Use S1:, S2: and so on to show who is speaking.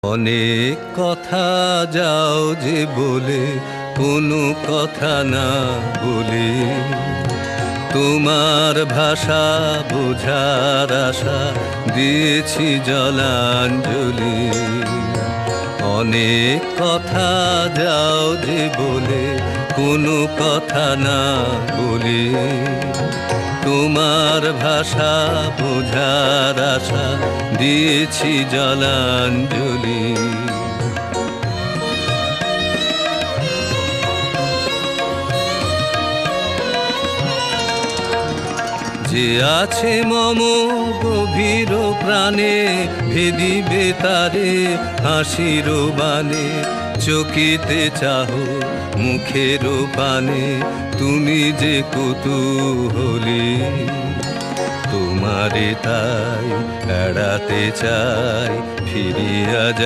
S1: অনেক কথা যাও যে বলে কোনো কথা না বলে, তোমার ভাষা বোঝার আশা দিয়েছি জলাঞ্জলি। অনেক কথা যাও যে বলে কোনো কথা না বলে, তোমার ভাষা বোঝার আশা দিয়েছি জলাঞ্জলি। যে আছে মম গভীর প্রাণে, ভেদিবে তারে হাসির বানে। চকিতে চাহো মুখের পানে, তুমি যে কৌতূহলী। তোমারে তাই এড়াতে চাই, ফিরিয়া